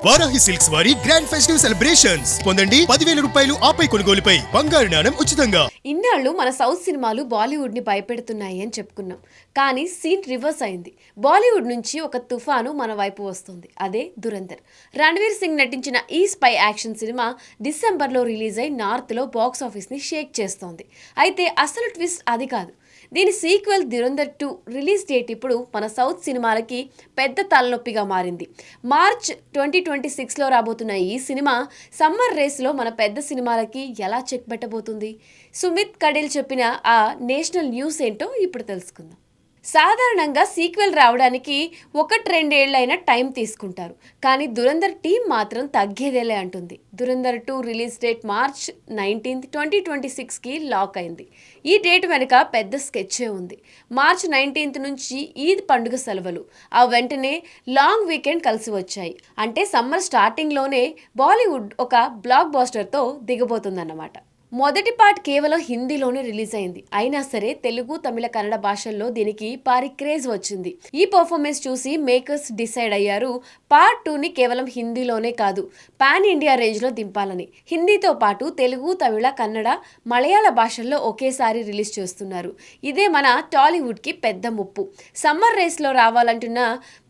Varahi silks వారి grand festive celebrations పొందండి 10,000 రూపాయలు ఆపై కొనుగోలుపై బంగారు నాణెం ఉచితంగా. ఇన్నాళ్ళు మన సౌత్ సినిమాలు బాలీవుడ్ ని భయపెడుతున్నాయి అని చెప్పుకున్నాం. కానీ సీన్ రివర్స్ అయింది. బాలీవుడ్ నుంచి ఒక తుఫాను మన వైపు వస్తుంది. అదే దురంధర్. రణ్వీర్ సింగ్ నటించిన ఈ స్పై యాక్షన్ సినిమా డిసెంబర్లో రిలీజ్ అయి నార్త్లో బాక్స్ ఆఫీస్ని షేక్ చేస్తోంది. అయితే అసలు ట్విస్ట్ అది కాదు. దీని సీక్వెల్ దురంధర్ 2 రిలీజ్ డేట్ ఇప్పుడు మన సౌత్ సినిమాలకి పెద్ద తలనొప్పిగా మారింది. మార్చ్ 2026లో రాబోతున్న ఈ సినిమా సమ్మర్ రేస్లో మన పెద్ద సినిమాలకి ఎలా చెక్ పెట్టబోతుంది? సుమిత్ కడేల్ చెప్పిన ఆ నేషనల్ న్యూస్ ఏంటో ఇప్పుడు తెలుసుకుందాం. సాధారణంగా సీక్వెల్ రావడానికి 1-2 ఏళ్లైనా టైం తీసుకుంటారు. కానీ దురంధర్ టీం మాత్రం తగ్గేదేలే అంటుంది. దురంధర్ 2 రిలీజ్ డేట్ మార్చ్ 19, 2026కి లాక్ అయింది. ఈ డేట్ వెనుక పెద్ద స్కెచ్చే ఉంది. మార్చ్ 19 నుంచి ఈద్ పండుగ సెలవులు, ఆ వెంటనే లాంగ్ వీకెండ్ కలిసి వచ్చాయి. అంటే సమ్మర్ స్టార్టింగ్లోనే బాలీవుడ్ ఒక బ్లాక్ బాస్టర్తో దిగబోతుందన్నమాట. మొదటి పార్ట్ కేవలం హిందీలోనే రిలీజ్ అయింది. అయినా సరే తెలుగు, తమిళ, కన్నడ భాషల్లో దీనికి భారీ క్రేజ్ వచ్చింది. ఈ పర్ఫార్మెన్స్ చూసి మేకర్స్ డిసైడ్ అయ్యారు పార్ట్ 2ని కేవలం హిందీలోనే కాదు పాన్ ఇండియా రేంజ్లో దింపాలని. హిందీతో పాటు తెలుగు, తమిళ, కన్నడ, మలయాళ భాషల్లో ఒకేసారి రిలీజ్ చేస్తున్నారు. ఇదే మన టాలీవుడ్కి పెద్ద ముప్పు. సమ్మర్ రేస్లో రావాలంటున్న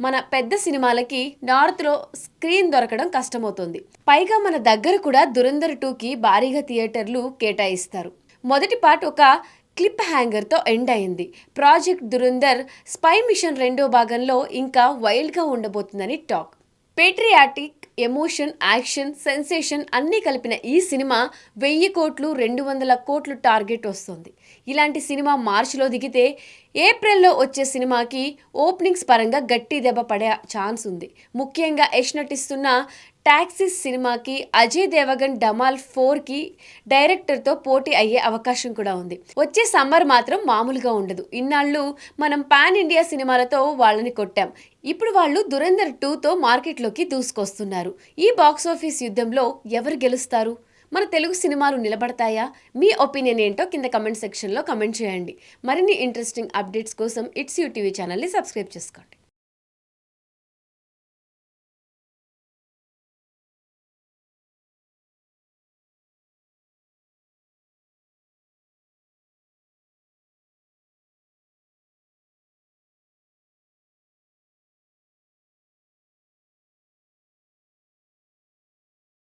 మన పెద్ద సినిమాలకి నార్త్లో స్క్రీన్ దొరకడం కష్టమవుతుంది. పైగా మన దగ్గర కూడా దురంధర్ 2కి భారీగా థియేటర్లు కేటాయిస్తారు. మొదటి పార్ట్ ఒక క్లిప్ హ్యాంగర్తో ఎండ్ అయింది. ప్రాజెక్ట్ దురంధర్ స్పై మిషన్ 2వ భాగంలో ఇంకా వైల్డ్గా ఉండబోతుందని talk. Patriotic, emotion, action, sensation అన్నీ కలిపిన ఈ సినిమా 1000 కోట్లు, 200 కోట్లు టార్గెట్ వస్తుంది. ఇలాంటి సినిమా మార్చిలో దిగితే ఏప్రిల్లో వచ్చే సినిమాకి ఓపెనింగ్స్ పరంగా గట్టి దెబ్బ పడే ఛాన్స్ ఉంది. ముఖ్యంగా యష్ నటిస్తున్న టాక్సీస్ సినిమాకి అజయ్ దేవగన్ ధమాల్ 4కి డైరెక్టర్తో పోటీ అయ్యే అవకాశం కూడా ఉంది. వచ్చే సమ్మర్ మాత్రం మామూలుగా ఉండదు. ఇన్నాళ్ళు మనం పాన్ ఇండియా సినిమాలతో వాళ్ళని కొట్టాం. ఇప్పుడు వాళ్ళు దురంధర్ 2తో మార్కెట్లోకి దూసుకొస్తున్నారు. ఈ బాక్స్ ఆఫీస్ యుద్ధంలో ఎవరు గెలుస్తారు? మన తెలుగు సినిమాలు నిలబడతాయా? మీ ఒపీనియన్ ఏంటో కింద కమెంట్ సెక్షన్లో కమెంట్ చేయండి. మరిన్ని ఇంట్రెస్టింగ్ అప్డేట్స్ కోసం ఇట్స్ యూ టీవీ ఛానల్ని సబ్స్క్రైబ్ చేసుకోండి.